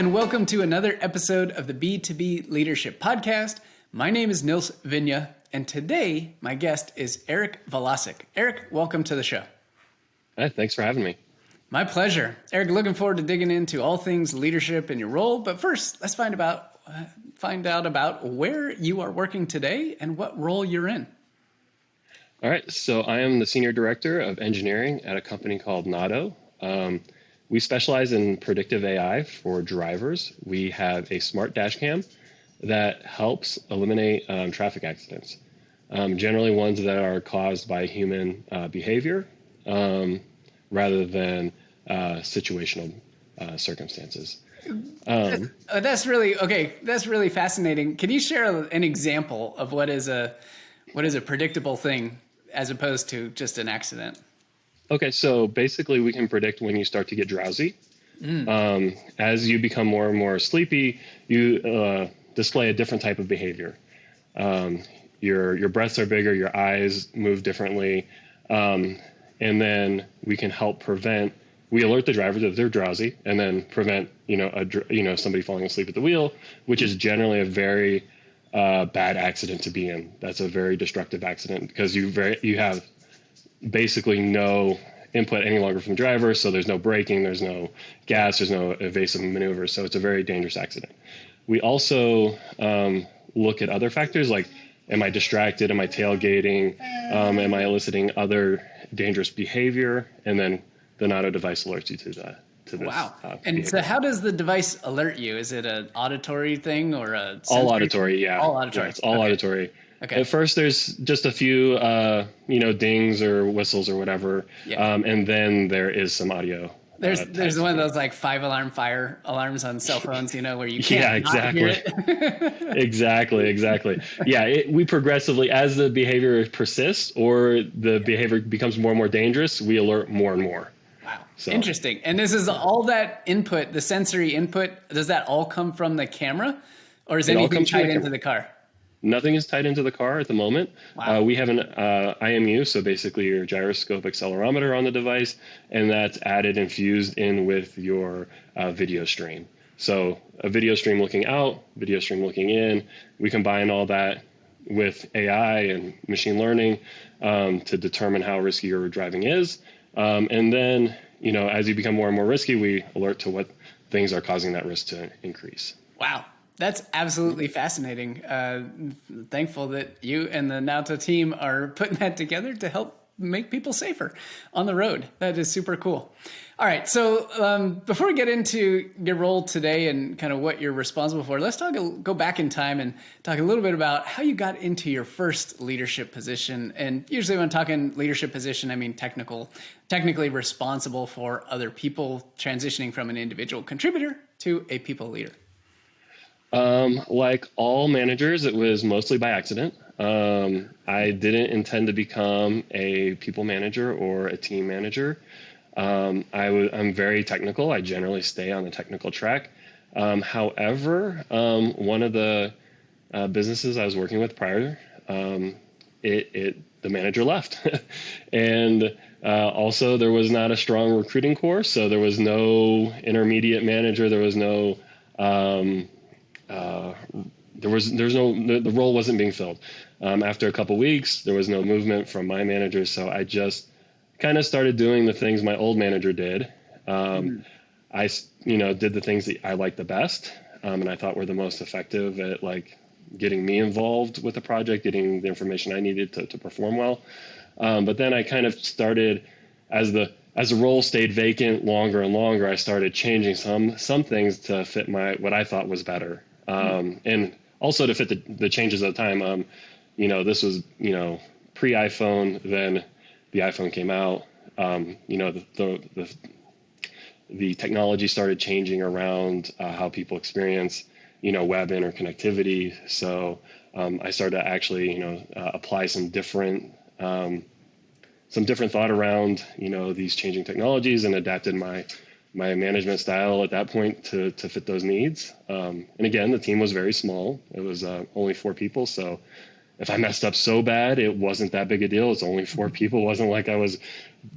and welcome to another episode of the B2B Leadership Podcast. My name is Nils Vinje, and today my guest is Eric Valasek. Eric, welcome to the show. Hi, thanks for having me. My pleasure. Eric, looking forward to digging into all things leadership and your role. But first, let's find out about where you are working today and what role you're in. All right, so I am the Senior Director of Engineering at a company called Nauto. We specialize in predictive AI for drivers. We have a smart dash cam that helps eliminate traffic accidents, generally ones that are caused by human behavior rather than situational circumstances. That's really fascinating. Can you share an example of what is a predictable thing as opposed to just an accident? Okay, so basically we can predict when you start to get drowsy. As you become more and more sleepy, you display a different type of behavior. Your breaths are bigger, your eyes move differently, and then we can help prevent. We alert the driver that they're drowsy, and then prevent somebody falling asleep at the wheel, which is generally a very bad accident to be in. That's a very destructive accident because you have basically no input any longer from the driver, so there's no braking, there's no gas, there's no evasive maneuver, so it's a very dangerous accident. We also look at other factors like, am I distracted, am I tailgating, am I eliciting other dangerous behavior, and then the Nauto device alerts you to this. Wow. And behavior. So how does the device alert you? Is it an auditory thing or a sensory? All auditory, yeah. All auditory. Yeah, it's all auditory. Okay. At first, there's just a few, dings or whistles or whatever, and then there is some audio. There's one of those like 5-alarm fire alarms on cell phones, where you can't exactly. not hear it. Exactly. Yeah, we progressively, as the behavior persists or the behavior becomes more and more dangerous, we alert more and more. Wow, so. Interesting. And this is all that input, the sensory input. Does that all come from the camera, or is anything tied into the car? Nothing is tied into the car at the moment. Wow. We have an IMU, so basically your gyroscope accelerometer on the device, and that's added and fused in with your video stream. So a video stream looking out, video stream looking in, we combine all that with AI and machine learning to determine how risky your driving is. And then, as you become more and more risky, we alert to what things are causing that risk to increase. Wow. That's absolutely fascinating. Thankful that you and the Nauto team are putting that together to help make people safer on the road. That is super cool. All right. So before we get into your role today and kind of what you're responsible for, let's go back in time and talk a little bit about how you got into your first leadership position. And usually when I'm talking leadership position, I mean technically responsible for other people, transitioning from an individual contributor to a people leader. Like all managers, it was mostly by accident. I didn't intend to become a people manager or a team manager. I'm very technical. I generally stay on the technical track. However, one of the businesses I was working with prior, the manager left. And also there was not a strong recruiting core, so there was no intermediate manager. There was no the role wasn't being filled. After a couple weeks, there was no movement from my manager, so I just kind of started doing the things my old manager did. I did the things that I liked the best, and I thought were the most effective at getting me involved with the project, getting the information I needed to perform well. But then I kind of started, as the role stayed vacant longer and longer, I started changing some things to fit what I thought was better. And also to fit the changes at the time. This was, pre-iPhone, then the iPhone came out. The technology started changing around how people experience, web interconnectivity. So I started to actually, apply some different thought around, these changing technologies, and adapted my management style at that point to fit those needs. And again, the team was very small. It was only 4 people. So if I messed up so bad, it wasn't that big a deal. It's only 4 people. It wasn't like I was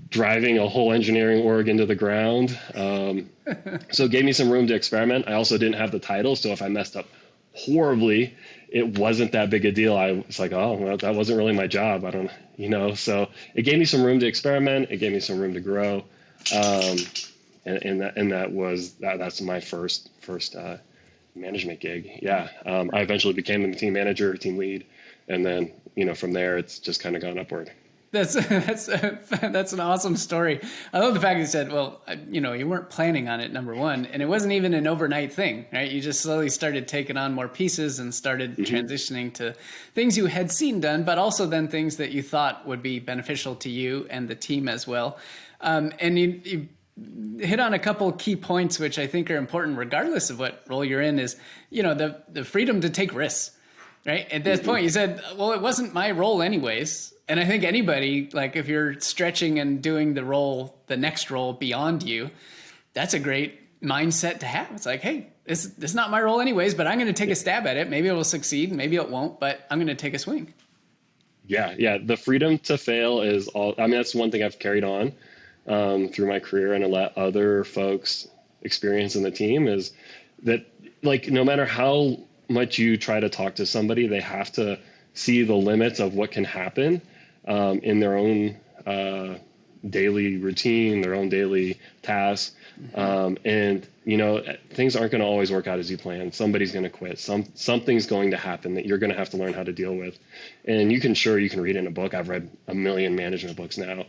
driving a whole engineering org into the ground. So it gave me some room to experiment. I also didn't have the title. So if I messed up horribly, it wasn't that big a deal. I was like, oh, well, that wasn't really my job. I don't, so it gave me some room to experiment. It gave me some room to grow. That's my first management gig. Yeah. I eventually became the team manager, team lead. And then, from there, it's just kind of gone upward. That's an awesome story. I love the fact that you said, well, you weren't planning on it, number one, and it wasn't even an overnight thing, right? You just slowly started taking on more pieces and started transitioning to things you had seen done, but also then things that you thought would be beneficial to you and the team as well. And you hit on a couple key points, which I think are important, regardless of what role you're in, is, the freedom to take risks. Right. At this point, you said, well, it wasn't my role anyways. And I think anybody, like if you're stretching and doing the next role beyond you, that's a great mindset to have. It's like, hey, this is not my role anyways, but I'm going to take a stab at it. Maybe it will succeed. Maybe it won't, but I'm going to take a swing. Yeah. Yeah. The freedom to fail is that's one thing I've carried on through my career and let other folks experience in the team is that, like, no matter how much you try to talk to somebody, they have to see the limits of what can happen in their own daily routine, their own daily tasks. And things aren't going to always work out as you plan. Somebody's going to quit. Something's going to happen that you're going to have to learn how to deal with. And you can read it in a book. I've read a million management books now.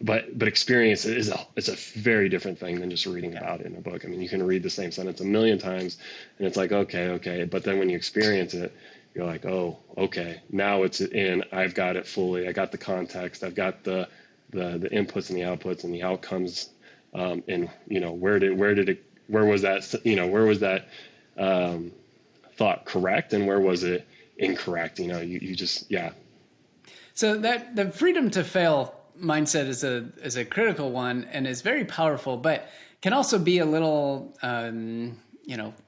But experience it's a very different thing than just reading about it in a book. I mean, you can read the same sentence a million times and it's like, okay. But then when you experience it, you're like, oh, okay, now it's in, I've got it fully. I got the context. I've got the inputs and the outputs and the outcomes. And where was that thought correct and where was it incorrect? You just, yeah. So that the freedom to fail mindset is a critical one and is very powerful, but can also be a little,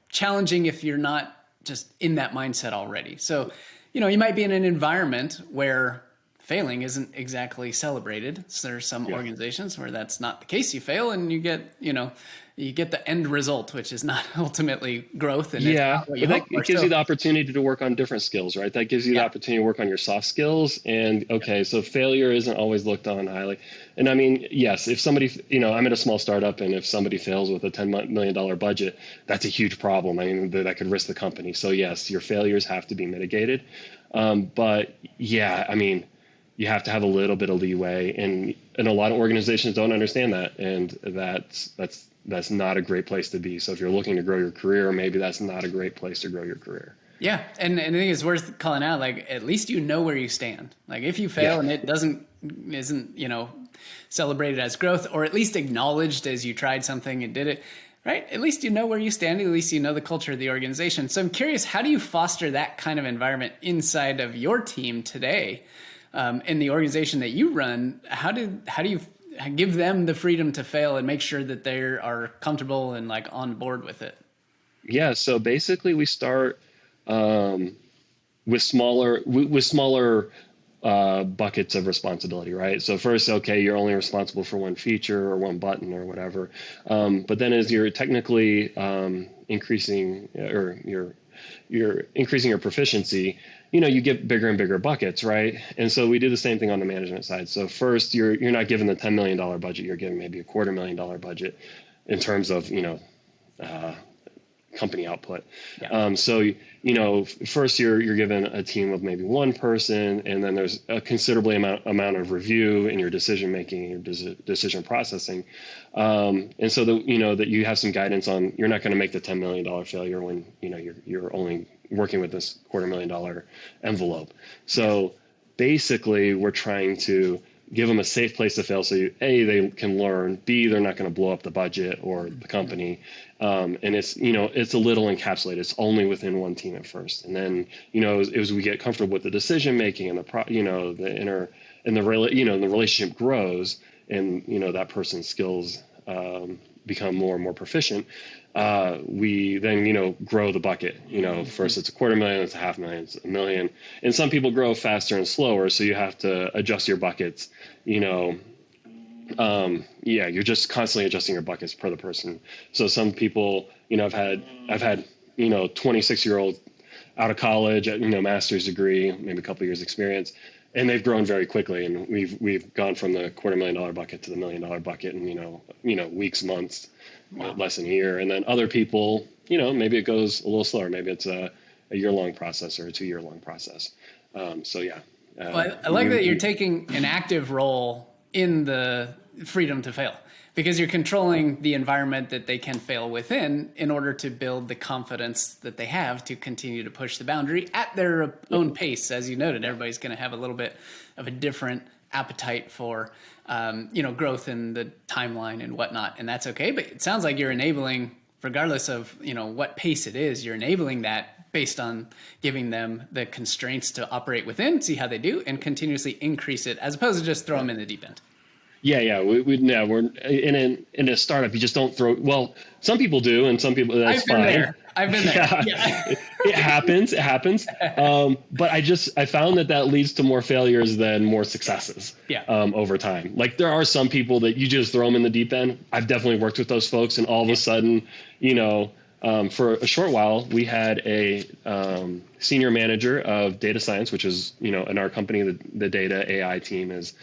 challenging if you're not just in that mindset already. So, you might be in an environment where failing isn't exactly celebrated. So there's some organizations where that's not the case. You fail and you get the end result, which is not ultimately growth. And it gives you the opportunity to work on different skills, right? That gives you the opportunity to work on your soft skills. And so failure isn't always looked on highly. And I mean, yes, if somebody, I'm at a small startup, and if somebody fails with a $10 million budget, that's a huge problem. I mean, that could risk the company. So yes, your failures have to be mitigated. But yeah, I mean, you have to have a little bit of leeway, and a lot of organizations don't understand that, and that's not a great place to be. So if you're looking to grow your career, maybe that's not a great place to grow your career. Yeah, and I think it's worth calling out. Like, at least where you stand. Like, if you fail and it isn't celebrated as growth, or at least acknowledged as you tried something and did it right, at least where you stand. At least the culture of the organization. So I'm curious, how do you foster that kind of environment inside of your team today? In the organization that you run, how do you give them the freedom to fail and make sure that they are comfortable and like on board with it? Yeah. So basically we start with smaller buckets of responsibility, right? So first, you're only responsible for one feature or one button or whatever. But then as you're technically increasing or you're increasing your proficiency, you get bigger and bigger buckets, right? And so we do the same thing on the management side. So first, you're not given the $10 million budget. You're given maybe a $250,000 budget in terms of, company output. Yeah. First you're given a team of maybe one person, and then there's a considerably amount of review in your decision making and your decision processing. And so that you have some guidance on, you're not going to make the $10 million failure when, you're only working with this $250,000 envelope. So basically we're trying to give them a safe place to fail. So they can learn, B, they're not going to blow up the budget or the company. And it's a little encapsulated. It's only within one team at first. And then, as we get comfortable with the decision making and the relationship grows, and, that person's skills, become more and more proficient, we then, grow the bucket. First it's $250,000, it's $500,000, it's $1 million. And some people grow faster and slower, so you have to adjust your buckets. You're just constantly adjusting your buckets per the person. So some people, I've had 26-year-old out of college, master's degree, maybe a couple of years experience, and they've grown very quickly. And we've gone from the $250,000 bucket to the $1 million bucket in, weeks, months, less than a year. And then other people, maybe it goes a little slower. Maybe it's a year-long process or a 2-year-long process. Well, I like that you're taking an active role in the freedom to fail, because you're controlling the environment that they can fail within in order to build the confidence that they have to continue to push the boundary at their own pace. As you noted, everybody's going to have a little bit of a different appetite for, growth in the timeline and whatnot. And that's okay. But it sounds like you're enabling, regardless of, what pace it is, you're enabling that based on giving them the constraints to operate within, see how they do, and continuously increase it, as opposed to just throw them in the deep end. Yeah. We're in a startup. You just don't throw. Well, some people do, and some people that's fine. I've been there. Yeah. It happens. But I found that leads to more failures than more successes. Over time. Like there are some people that you just throw them in the deep end. I've definitely worked with those folks, and all of a sudden, for a short while, we had a senior manager of data science, which is, in our company, the data AI team is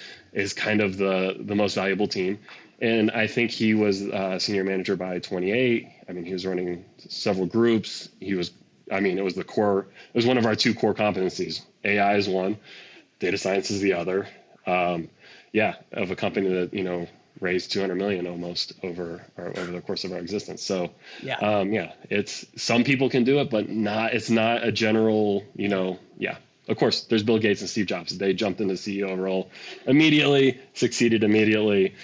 kind of the most valuable team. And I think he was senior manager by 28. I mean, he was running several groups. It was one of our 2 core competencies. AI is one, data science is the other. Of a company that, raised 200 million almost over the course of our existence. So, it's some people can do it, but it's not a general, Of course, there's Bill Gates and Steve Jobs. They jumped into the CEO role immediately, succeeded immediately,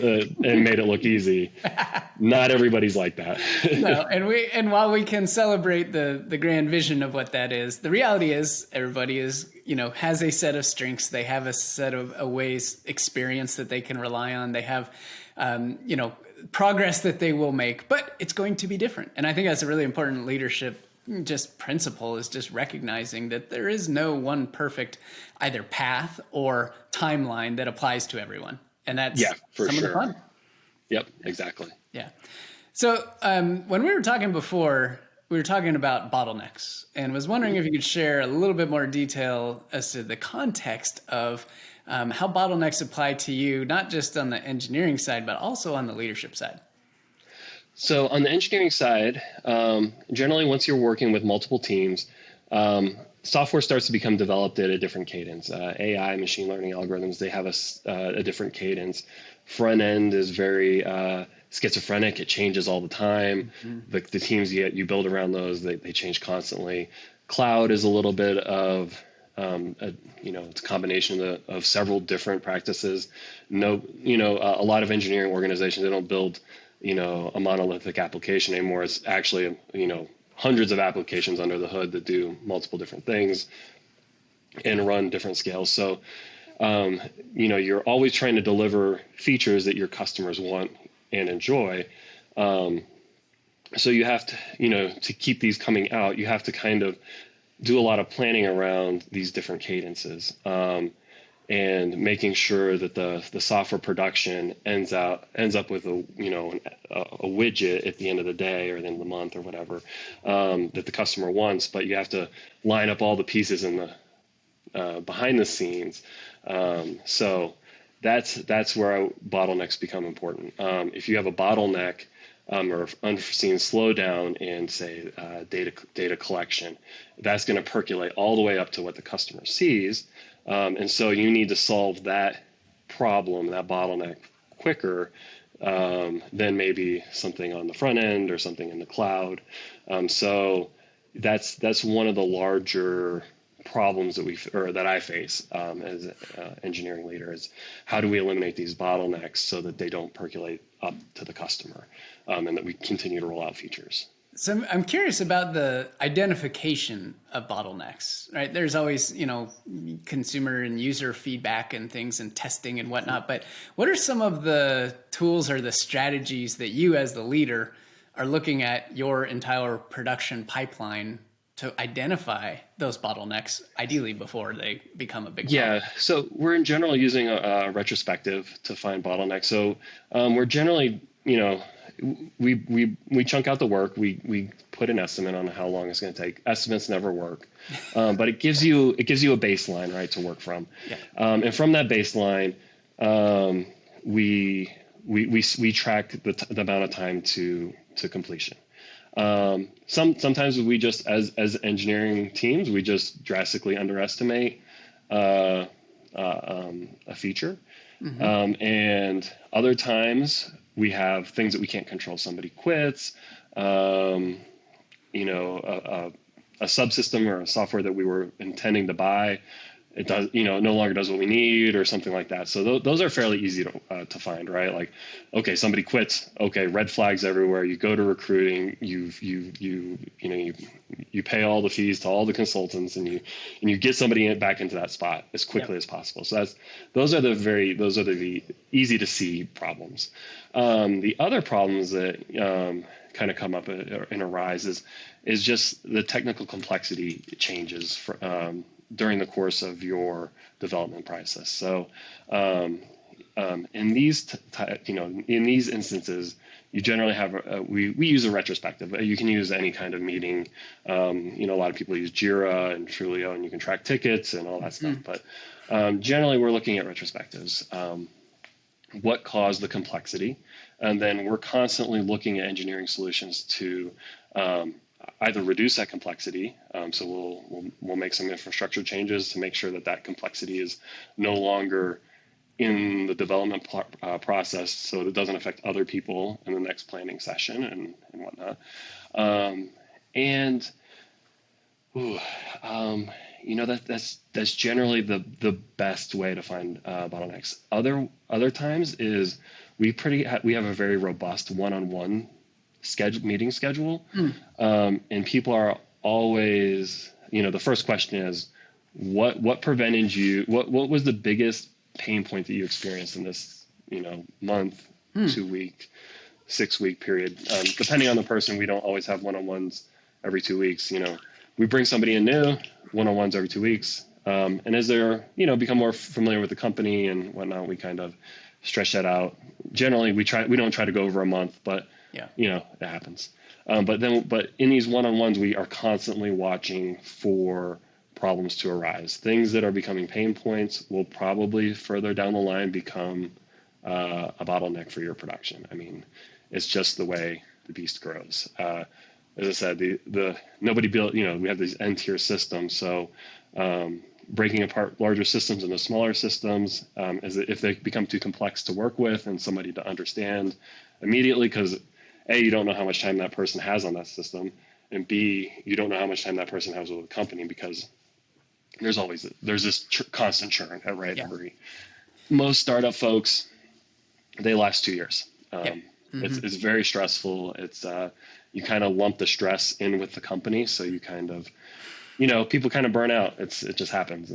and made it look easy. Not everybody's like that. No, and while we can celebrate the grand vision of what that is, the reality is everybody is, has a set of strengths. They have a set of ways, experience that they can rely on. They have, progress that they will make, but it's going to be different. And I think that's a really important leadership principle, is just recognizing that there is no one perfect either path or timeline that applies to everyone. And that's for some sure. of the fun. Yep, exactly. Yeah. So when we were talking before, we were talking about bottlenecks, and was wondering if you could share a little bit more detail as to the context of how bottlenecks apply to you, not just on the engineering side, but also on the leadership side. So on the engineering side, generally once you're working with multiple teams, software starts to become developed at a different cadence. AI, machine learning algorithms, they have a different cadence. Front end is very schizophrenic. It changes all the time. Mm-hmm. The teams you build around those, they change constantly. Cloud is a little bit of it's a combination of several different practices. A lot of engineering organizations, they don't build a monolithic application anymore. It's actually, hundreds of applications under the hood that do multiple different things and run different scales. So, you're always trying to deliver features that your customers want and enjoy. So you have to, to keep these coming out, you have to kind of do a lot of planning around these different cadences. And making sure that the software production ends up with a widget at the end of the day or the end of the month or whatever that the customer wants, but you have to line up all the pieces in the behind the scenes. So that's where bottlenecks become important. If you have a bottleneck or unforeseen slowdown in, say, data collection, that's going to percolate all the way up to what the customer sees. And so you need to solve that problem, that bottleneck, quicker than maybe something on the front end or something in the cloud. So that's one of the larger problems that I face as an engineering leader, is how do we eliminate these bottlenecks so that they don't percolate up to the customer, and that we continue to roll out features. So I'm curious about the identification of bottlenecks, right? There's always, consumer and user feedback and things and testing and whatnot. But what are some of the tools or the strategies that you as the leader are looking at your entire production pipeline to identify those bottlenecks, ideally before they become a big problem? Yeah, so we're in general using a retrospective to find bottlenecks. So we're generally, we chunk out the work. We put an estimate on how long it's going to take. Estimates never work, but it gives you a baseline, right, to work from. Yeah. And from that baseline, we track the amount of time to completion. Sometimes we just, as engineering teams, we just drastically underestimate a feature. And other times we have things that we can't control. Somebody quits, a subsystem or a software that we were intending to buy, it does, no longer does what we need or something like that. So those are fairly easy to find, right? Like, okay, somebody quits. Okay, red flags everywhere. You go to recruiting. You pay all the fees to all the consultants, and you get somebody back into that spot as quickly as possible. So those are the easy to see problems. The other problems that kind of come up and arise is just the technical complexity changes during the course of your development process. So in these in these instances, you generally have we use a retrospective. You can use any kind of meeting. A lot of people use Jira and Trulio, and you can track tickets and all that stuff. But generally, we're looking at retrospectives. What caused the complexity, and then we're constantly looking at engineering solutions to either reduce that complexity. So we'll make some infrastructure changes to make sure that complexity is no longer in the development process, so it doesn't affect other people in the next planning session and whatnot. That's generally the best way to find bottlenecks. Other times is we have a very robust one-on-one meeting schedule, and people are always, the first question is, what prevented you? What was the biggest pain point that you experienced in this, month, 2 week, 6 week period? Depending on the person, we don't always have one-on-ones every 2 weeks. We bring somebody in new, one-on-ones every 2 weeks, and as they're, become more familiar with the company and whatnot, we kind of stretch that out. Generally, we don't try to go over a month, but it happens. But in these one-on-ones, we are constantly watching for problems to arise. Things that are becoming pain points will probably further down the line become a bottleneck for your production. I mean, it's just the way the beast grows. As I said, the nobody built. We have these N-tier systems, so breaking apart larger systems into smaller systems, if they become too complex to work with and somebody to understand immediately, because A, you don't know how much time that person has on that system, and B, you don't know how much time that person has with the company, because there's this constant churn, right? Yeah. Most startup folks, they last 2 years. It's very stressful. It's you kind of lump the stress in with the company, so you kind of, people kind of burn out. It just happens.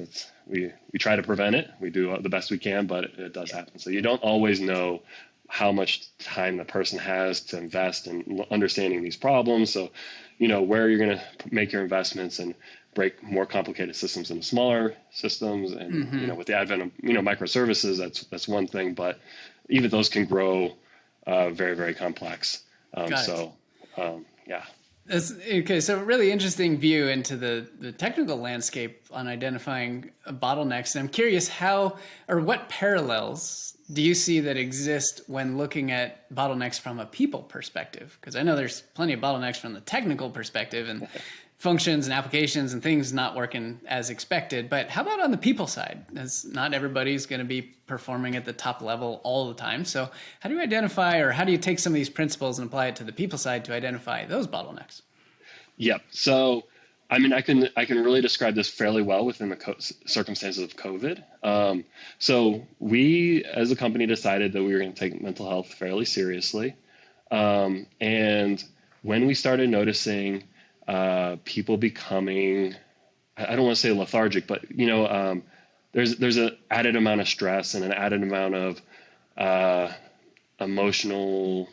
We try to prevent it. We do the best we can, but it does happen. So you don't always know how much time the person has to invest in understanding these problems. So, where you're going to make your investments and break more complicated systems into smaller systems. And, with the advent of, microservices, that's one thing, but even those can grow very, very complex. Yeah. Okay, so really interesting view into the technical landscape on identifying bottlenecks. And I'm curious what parallels do you see that exist when looking at bottlenecks from a people perspective? Because I know there's plenty of bottlenecks from the technical perspective and functions and applications and things not working as expected. But how about on the people side? As not everybody's going to be performing at the top level all the time. So how do you identify, or how do you take some of these principles and apply it to the people side to identify those bottlenecks? Yep. So, I mean, I can really describe this fairly well within the circumstances of COVID. So we, as a company, decided that we were going to take mental health fairly seriously. And when we started noticing people becoming, I don't want to say lethargic, but there's an added amount of stress and an added amount of emotional,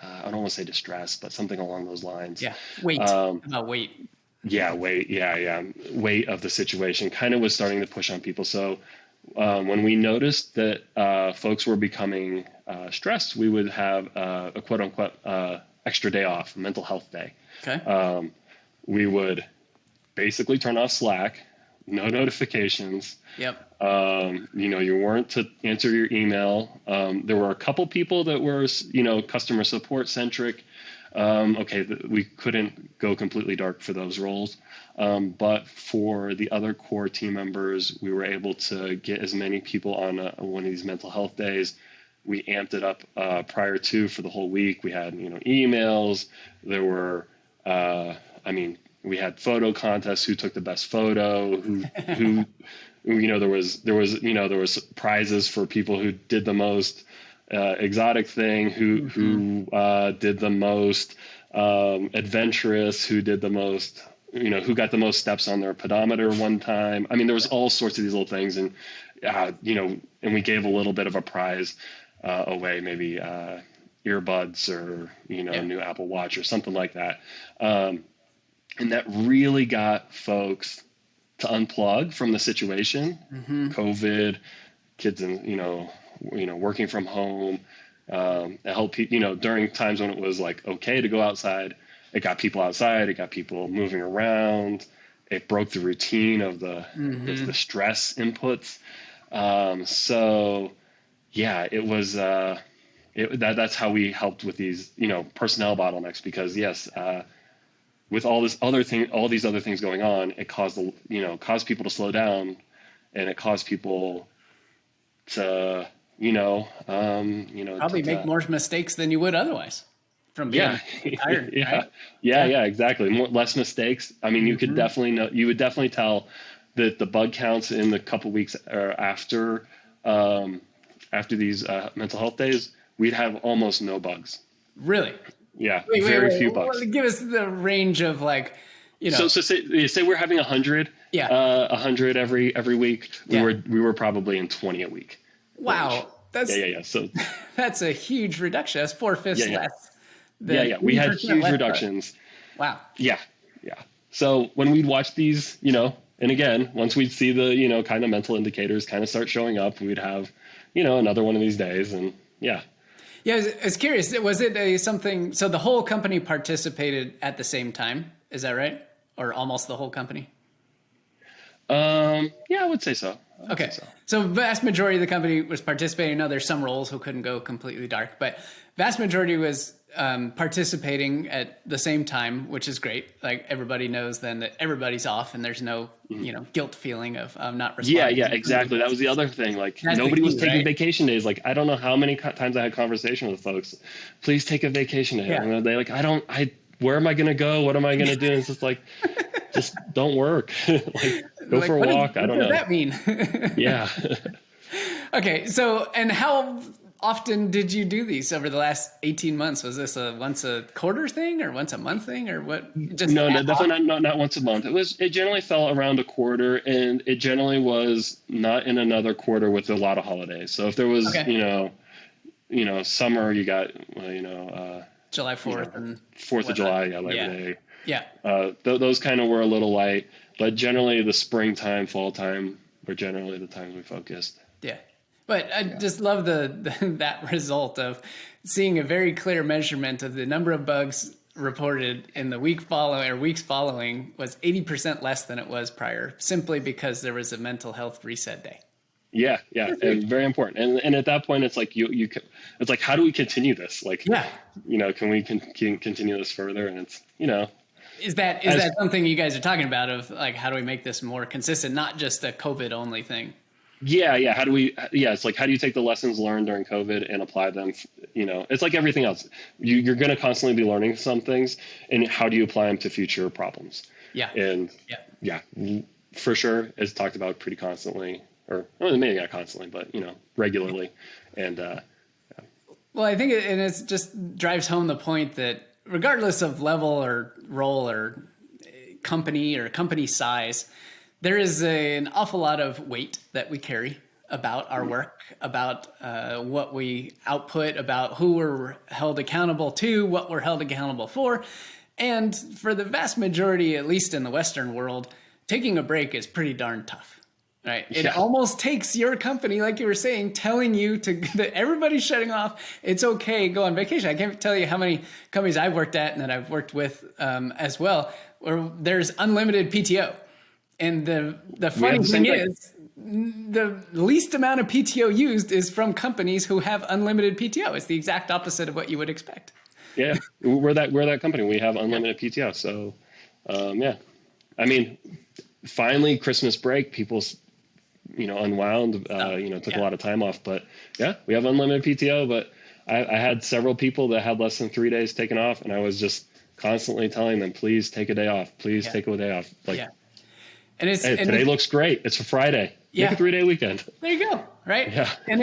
I don't want to say distress, but something along those lines. Yeah. Weight. About weight. Yeah, weight. Yeah. Weight of the situation kind of was starting to push on people. So when we noticed that folks were becoming stressed, we would have a quote unquote extra day off, mental health day. Okay. We would basically turn off Slack, no notifications. Yep. You weren't to answer your email. There were a couple people that were, customer support centric. We couldn't go completely dark for those roles. But for the other core team members, we were able to get as many people on one of these mental health days. We amped it up prior to for the whole week. We had, emails. There were, we had photo contests. Who took the best photo? Who there was prizes for people who did the most exotic thing, who did the most adventurous, who did the most, who got the most steps on their pedometer one time. I mean, there was all sorts of these little things, and and we gave a little bit of a prize away, maybe earbuds or new Apple Watch or something like that, and that really got folks to unplug from the situation. COVID, kids, and working from home. It helped people, during times when it was like okay to go outside. It got people outside. It got people moving around. It broke the routine of the stress inputs. It was that's how we helped with these personnel bottlenecks, because yes, with all these other things going on, it caused people to slow down, and it caused people to probably make more mistakes than you would otherwise from being tired. Yeah, exactly. Less mistakes. I mean, you would definitely tell that the bug counts in the couple weeks after these mental health days, we'd have almost no bugs. Really? Yeah, very few bugs. Well, give us the range of So say we're having 100. Yeah. 100 every week. We were probably in 20 a week. Wow. Range. That's So that's a huge reduction. That's 4/5 less. We had huge reductions. Wow. Yeah. So when we'd watch these, and again, once we'd see the, kind of mental indicators kind of start showing up, we'd have, another one of these days, and yeah. Yeah, I was curious. Was it something? So the whole company participated at the same time. Is that right? Or almost the whole company? I would say so. Okay. So vast majority of the company was participating. Now there's some roles who couldn't go completely dark, but vast majority was participating at the same time, which is great. Like everybody knows then that everybody's off, and there's no guilt feeling of not responding. Yeah, exactly. That was the other thing. Like nobody was taking vacation days. Like I don't know how many times I had conversations with folks. Please take a vacation day. Yeah. And they're like, where am I going to go? What am I going to do? And it's just like, just don't work. Go for a walk. I don't know. What does that mean? Yeah. Okay. So, and how often did you do these over the last 18 months? Was this a once a quarter thing or once a month thing or what? No, definitely not once a month. It generally fell around a quarter, and it generally was not in another quarter with a lot of holidays. So if there was, summer, you got, July 4th and 4th of July, Labor Day. Yeah. Those kind of were a little light, but generally the springtime, fall time were generally the times we focused. Yeah. But I just love that result of seeing a very clear measurement of the number of bugs reported in the weeks following was 80% less than it was prior, simply because there was a mental health reset day. Yeah, and very important. And at that point, it's like it's like, how do we continue this? Like, can we continue this further? And it's, is that something you guys are talking about of like, how do we make this more consistent, not just a COVID only thing? Yeah. It's like, how do you take the lessons learned during COVID and apply them? It's like everything else. You're going to constantly be learning some things, and how do you apply them to future problems? Yeah. And for sure, it's talked about pretty constantly. Or maybe not constantly, but regularly, and well, I think it just drives home the point that regardless of level or role or company size, there is an awful lot of weight that we carry about our work, about what we output, about who we're held accountable to, what we're held accountable for. And for the vast majority, at least in the Western world, taking a break is pretty darn tough. Right. It almost takes your company, like you were saying, telling you that everybody's shutting off. It's okay. Go on vacation. I can't tell you how many companies I've worked at and that I've worked with as well, where there's unlimited PTO. And the funny thing is, the least amount of PTO used is from companies who have unlimited PTO. It's the exact opposite of what you would expect. Yeah, we're that company. We have unlimited PTO. So, yeah, I mean, finally Christmas break, people, unwound, took a lot of time off, but yeah, we have unlimited PTO, but I had several people that had less than 3 days taken off, and I was just constantly telling them, please take a day off. Please take a day off. And today looks great. It's a Friday. Make a 3-day weekend. There you go. Right. Yeah. And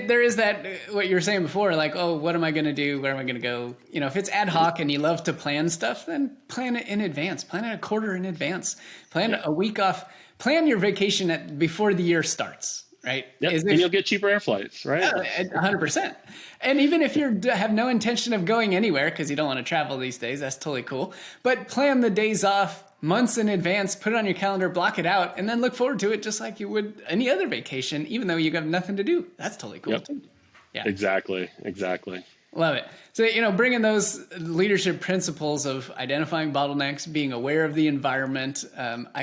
there is that, what you were saying before, like, oh, what am I going to do? Where am I going to go? If it's ad hoc and you love to plan stuff, then plan it in advance, plan it a quarter in advance, plan a week off, plan your vacation before the year starts. Right. Yep. And you'll get cheaper air flights. Right. 100%. And even if you have no intention of going anywhere because you don't want to travel these days, that's totally cool. But plan the days off months in advance, put it on your calendar, block it out, and then look forward to it just like you would any other vacation, even though you have nothing to do. That's totally cool too. Yeah. Exactly. Love it. So, bringing those leadership principles of identifying bottlenecks, being aware of the environment,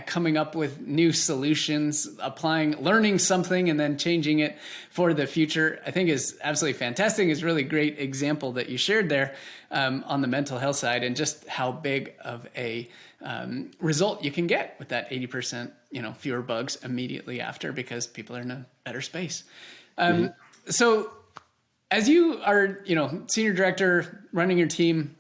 coming up with new solutions, learning something and then changing it for the future, I think is absolutely fantastic. It's a really great example that you shared there on the mental health side, and just how big of a result you can get with that 80%, fewer bugs immediately after, because people are in a better space. So as you are, senior director running your team,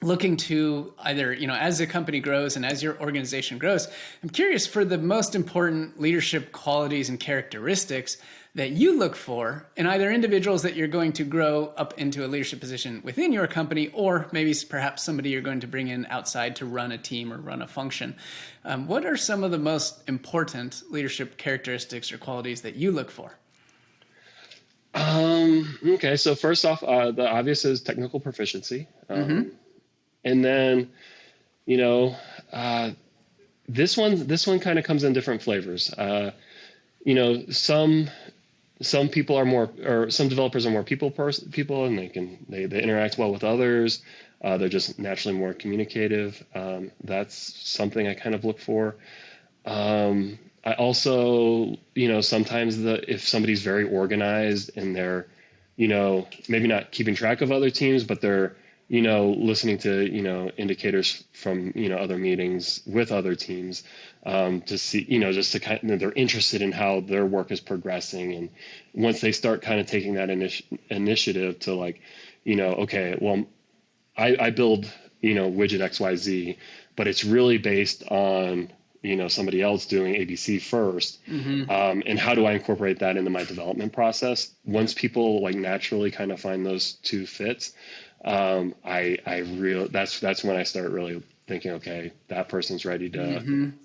looking to either, as the company grows and as your organization grows, I'm curious for the most important leadership qualities and characteristics that you look for in either individuals that you're going to grow up into a leadership position within your company, or maybe perhaps somebody you're going to bring in outside to run a team or run a function. What are some of the most important leadership characteristics or qualities that you look for? Okay. So first off, the obvious is technical proficiency. And then, this one kind of comes in different flavors. Some people are more, or some developers are more people, and they interact well with others. They're just naturally more communicative. That's something I kind of look for. I also, sometimes if somebody's very organized and they're, maybe not keeping track of other teams, but they're, listening to, indicators from, other meetings with other teams, to see, just to kind of, they're interested in how their work is progressing. And once they start kind of taking that initiative to like, okay, well, I build, widget XYZ, but it's really based on, somebody else doing ABC first. And how do I incorporate that into my development process? Once people like naturally kind of find those two fits, that's when I start really thinking, okay, that person's ready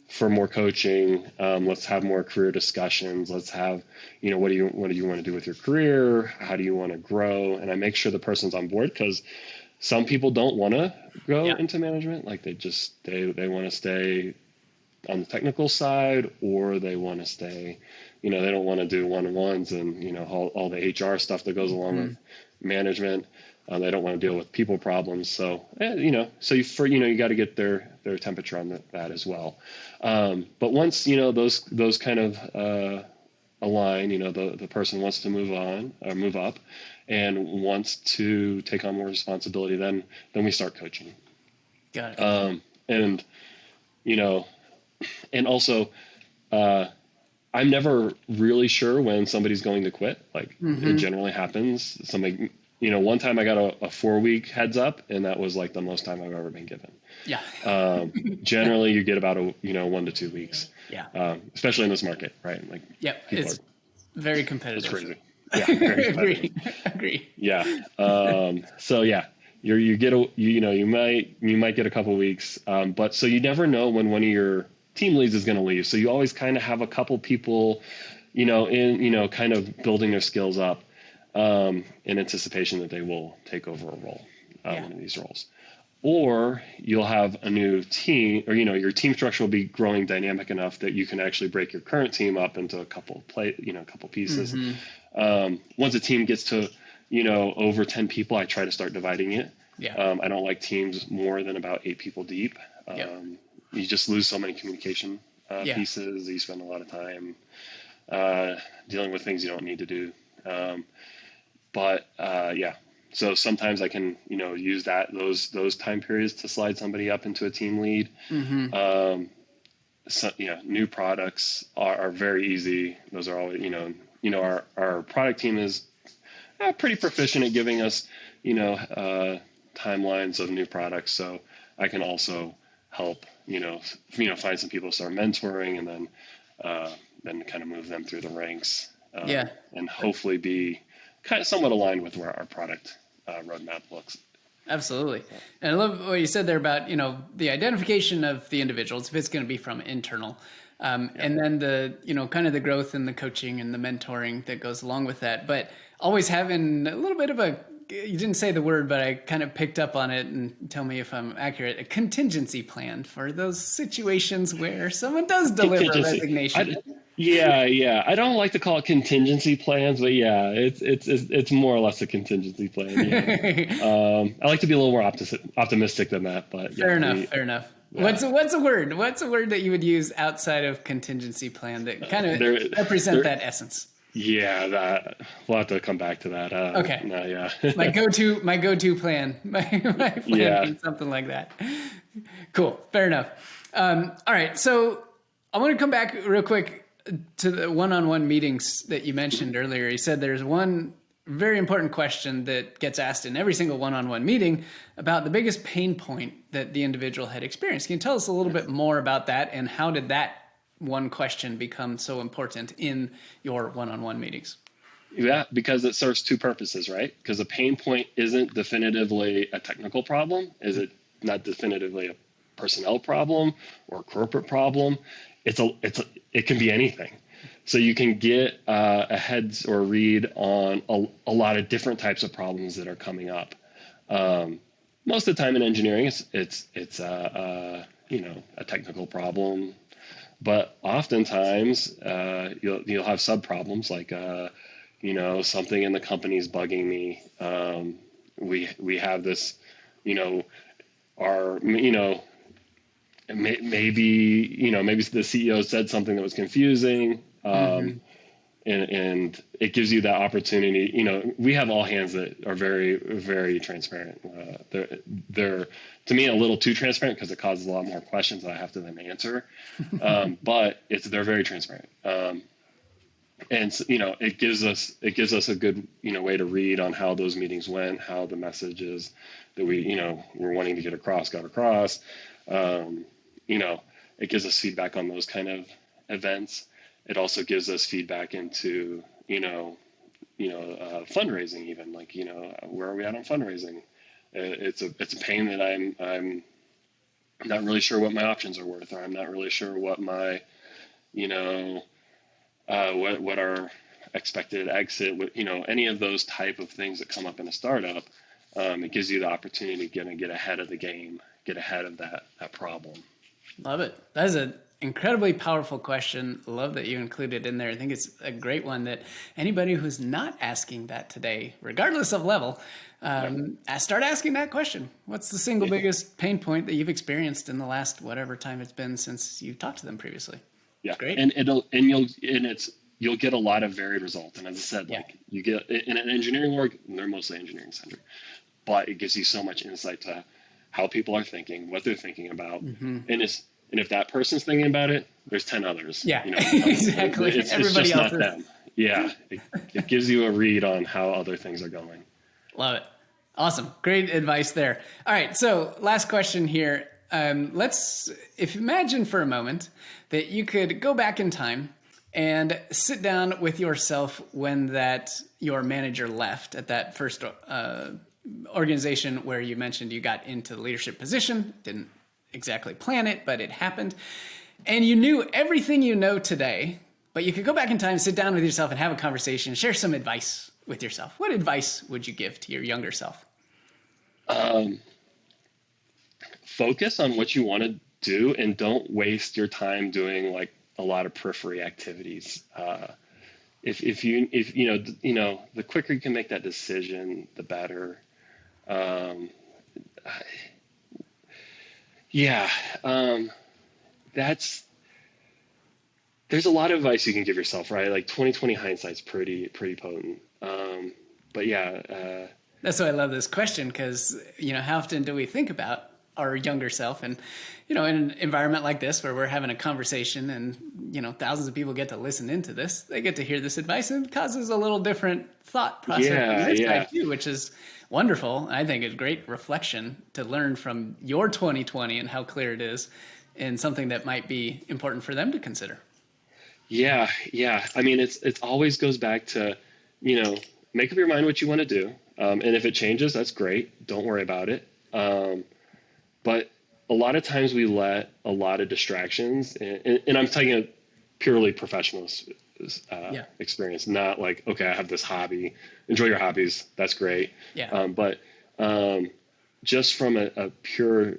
for more coaching. Let's have more career discussions. Let's have, what do you want to do with your career? How do you want to grow? And I make sure the person's on board, because some people don't want to go into management. Like they want to stay on the technical side, or they want to stay, they don't want to do one-on-ones and, all the HR stuff that goes along with management. They don't want to deal with people problems. So, you got to get their temperature on that as well. But once, those kind of align, the person wants to move on or move up and wants to take on more responsibility, then we start coaching. Got it. And also, I'm never really sure when somebody's going to quit. Like it generally happens. Somebody, one time I got a 4-week heads up, and that was like the most time I've ever been given. Yeah. Generally you get about 1 to 2 weeks. Yeah. Especially in this market, right? Like, it's very competitive. It's crazy. Yeah. Very competitive. Agree. Yeah. So yeah, you might get a couple weeks, but so you never know when one of your team leads is going to leave. So you always kind of have a couple people, kind of building their skills up in anticipation that they will take over a role, one of these roles. Or you'll have a new team, or your team structure will be growing dynamic enough that you can actually break your current team up into a couple pieces. Once a team gets to over 10 people, I try to start dividing it. I don't like teams more than about 8 people deep. You just lose so many communication pieces. You spend a lot of time dealing with things you don't need to do. So sometimes I can, use those time periods to slide somebody up into a team lead. New products are very easy. Those are always, our product team is pretty proficient at giving us, timelines of new products. So I can also help, find some people to start mentoring, and then kind of move them through the ranks. And hopefully be kind of somewhat aligned with where our product roadmap looks. Absolutely. And I love what you said there about, the identification of the individuals, if it's going to be from internal, and then the, kind of the growth and the coaching and the mentoring that goes along with that. But always having a little bit of you didn't say the word, but I kind of picked up on it, and tell me if I'm accurate, a contingency plan for those situations where someone does deliver a resignation. I don't like to call it contingency plans, but it's more or less a contingency plan. I like to be a little more optimistic than that, but fair enough. Yeah. What's a word that you would use outside of contingency plan that kind of represent that essence? Yeah, we'll have to come back to that. Okay. No, yeah. my go-to plan. My plan means something like that. Cool. Fair enough. All right. So I want to come back real quick to the one-on-one meetings that you mentioned earlier. You said there's one very important question that gets asked in every single one-on-one meeting about the biggest pain point that the individual had experienced. Can you tell us a little bit more about that, and how did that one question become so important in your one-on-one meetings? Yeah, because it serves two purposes, right? Because a pain point isn't definitively a technical problem. Is it not definitively a personnel problem or a corporate problem? It can be anything. So you can get a heads or read on a lot of different types of problems that are coming up. Most of the time in engineering, it's a technical problem. But oftentimes, you'll have sub problems like, something in the company is bugging me. We have this, maybe the CEO said something that was confusing. And it gives you that opportunity. We have all hands that are very, very transparent. They're to me a little too transparent because it causes a lot more questions that I have to then answer. But they're very transparent. And so, it gives us a good, way to read on how those meetings went, how the messages that we're wanting to get across got across. It gives us feedback on those kind of events. It also gives us feedback into, fundraising, even like, where are we at on fundraising? It's a pain that I'm not really sure what my options are worth, or I'm not really sure what my, what our expected exit, any of those type of things that come up in a startup. It gives you the opportunity to get ahead of the game, get ahead of that problem. Love it. That is an incredibly powerful question. Love that you included in there. I think it's a great one that anybody who's not asking that today, regardless of level, start asking that question. What's the single biggest pain point that you've experienced in the last whatever time it's been since you've talked to them previously? Yeah, great. And you'll get a lot of varied results. And as I said, like you get in an engineering org, they're mostly engineering centered, but it gives you so much insight to how people are thinking, what they're thinking about, and if that person's thinking about it, there's 10 others. Yeah, exactly. It's just not them. Yeah, it gives you a read on how other things are going. Love it. Awesome. Great advice there. All right, so last question here. Imagine for a moment that you could go back in time and sit down with yourself when your manager left at that first organization where you mentioned you got into the leadership position, didn't exactly plan it, but it happened. And you knew everything you know today, but you could go back in time, sit down with yourself and have a conversation, share some advice with yourself. What advice would you give to your younger self? Focus on what you want to do and don't waste your time doing like a lot of periphery activities. If you know, the quicker you can make that decision, the better. There's a lot of advice you can give yourself, right? Like 2020 hindsight's pretty potent. That's why I love this question, because, you know, how often do we think about our younger self? And, you know, in an environment like this where we're having a conversation and, you know, thousands of people get to listen into this, they get to hear this advice, and it causes a little different thought process on their side too, which is wonderful. I think it's a great reflection to learn from your 2020 and how clear it is, and something that might be important for them to consider. Yeah. I mean, it always goes back to, you know, make up your mind what you want to do. And if it changes, that's great. Don't worry about it. But a lot of times we let a lot of distractions, and I'm taking a purely professional experience, not like, okay, I have this hobby, enjoy your hobbies. That's great. Yeah. But just from a pure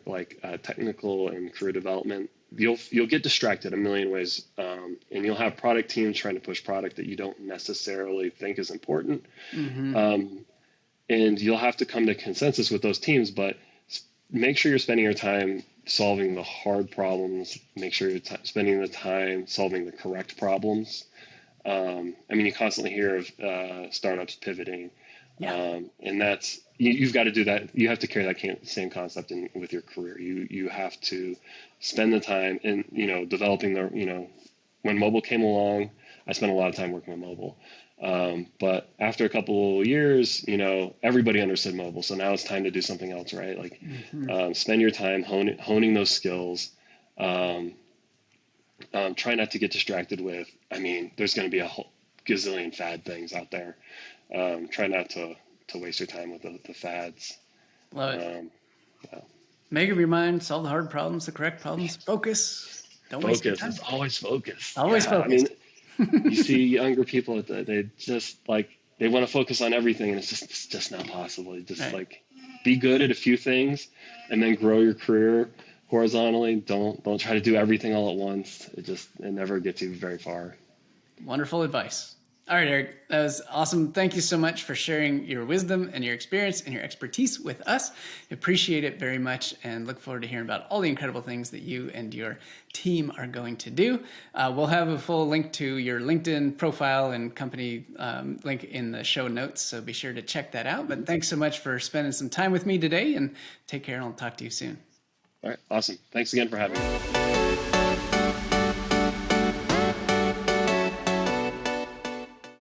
technical and career development, you'll get distracted a million ways, and you'll have product teams trying to push product that you don't necessarily think is important. Mm-hmm. And you'll have to come to consensus with those teams, but make sure you're spending your time solving the hard problems. Make sure you're spending the time solving the correct problems. I mean, you constantly hear of startups pivoting, and that's you've got to do that. You have to carry that same concept with your career. You have to spend the time in, you know, developing the, you know, when mobile came along, I spent a lot of time working with mobile. But after a couple of years, you know, everybody understood mobile. So now it's time to do something else, right? Like, spend your time honing those skills. Try not to get distracted with, I mean, there's going to be a whole gazillion fad things out there. Try not to waste your time with the fads. Love it. Make up your mind, solve the hard problems, the correct problems, focus. Don't waste your time. It's always focus. Always focus. I mean, you see younger people, they just they want to focus on everything, and it's just not possible. You just be good at a few things and then grow your career horizontally. Don't try to do everything all at once. It never gets you very far. Wonderful advice. All right, Eric, that was awesome. Thank you so much for sharing your wisdom and your experience and your expertise with us. Appreciate it very much, and look forward to hearing about all the incredible things that you and your team are going to do. We'll have a full link to your LinkedIn profile and company link in the show notes, so be sure to check that out. But thanks so much for spending some time with me today, and take care, and I'll talk to you soon. All right, awesome. Thanks again for having me.